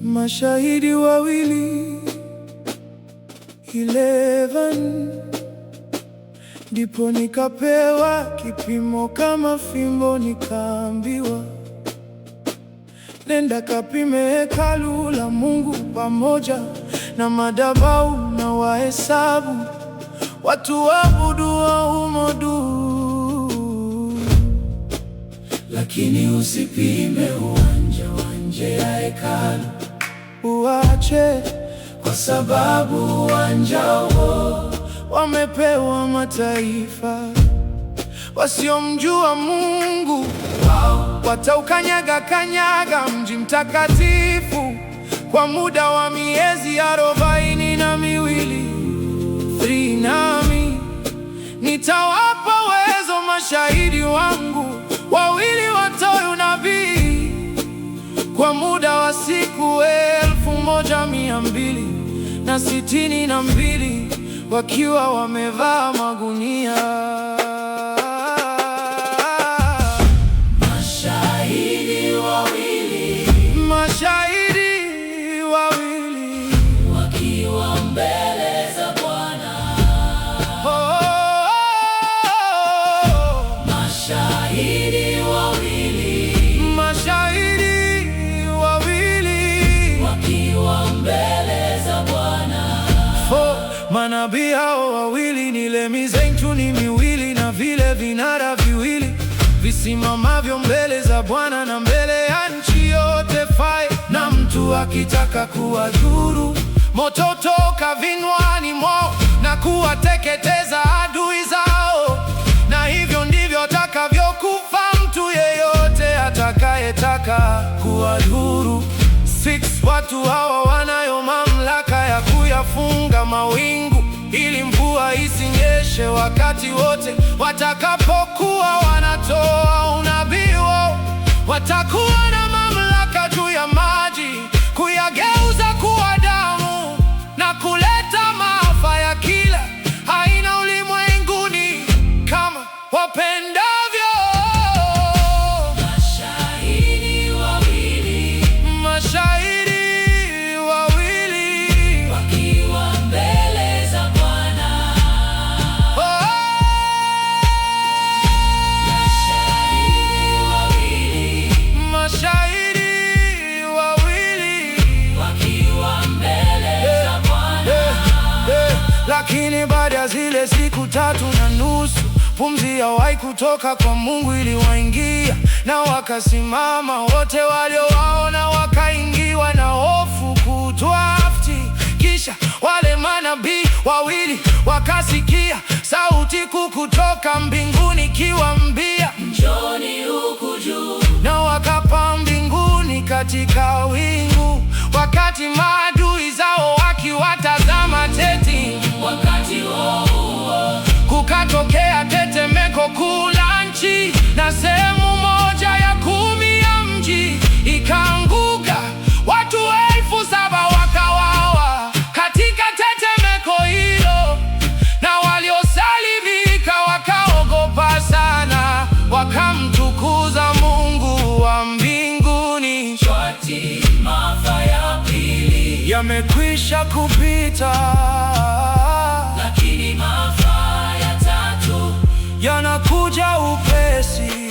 Mashahidi wawili 11, ndipo nikapewa kipimo kama fimbo, nikaambiwa nenda kapime hekalu la Mungu pamoja na madhabahu, na wahesabu watu waabuduo humo juu. Lakini usipime uwanja wa nje ya hekalu, uache, kwa sababu uwanja huo wamepewa mataifa wasiomjua Mungu. Wataukanyaga mji mtakatifu kwa muda wa miezi 42. Nami nitawapa uwezo mashahidi wangu wawili watoe unabii kwa muda wa siku 1262 wakiwa wamevaa magunia. Mashahidi wawili wakiwa mbele za Bwana. Mashahidi wawili wakiwa mbele za Bwana. Manabii hao wawili ni ile mizeituni miwili na vile vinara viwili visimamavyo mbele za Bwana na mbele ya nchi yote. Na mtu akitaka kuwadhuru, moto toka vinywani mwao na kuwateketeza adui zao, na hivyo ndivyo atakavyokufa mtu yeyote atakayetaka kuwadhuru. Watu hawa wanayo mamlaka ya kuyafunga mawingu ili mvua isinyeshe wakati wote watakapokuwa wanatoa unabii wao. Watakuwa na mamlaka juu ya maji, kuyageuza kuwa damu na kuleta maafa ya kila aina ulimwenguni kama wapendavyo. Mashahidi wawili wakiwa mbele za Bwana. Mashahidi wawili wakiwa mbele za Bwana. Lakini baada ya zile siku 3.5 pumzi hawahi kutoka kwa Mungu iliwaingia, na wakasimama wote waliowaona, wakaingiwa na hofu kutwafti. Kisha wale manabii wawili wakasikia sauti kuu kutoka mbinguni ikiwaambia, njoni huku juu. na wakapaa mbinguni katika wingu, wakati maadui zao wakiwatazama teti. Wakati huo kukatokea tetemeko kuu la nchi, na sehemu moja ya 10 ya mji ikaanguka. Watu 7,000 wakawawa katika tetemeko hilo, na waliosalimika wakaogopa sana, wakamtukuza Mungu wa mbinguni. maafa ya pili Yamekwisha kupita, lakini maafa ya tatu yanakuja upesi.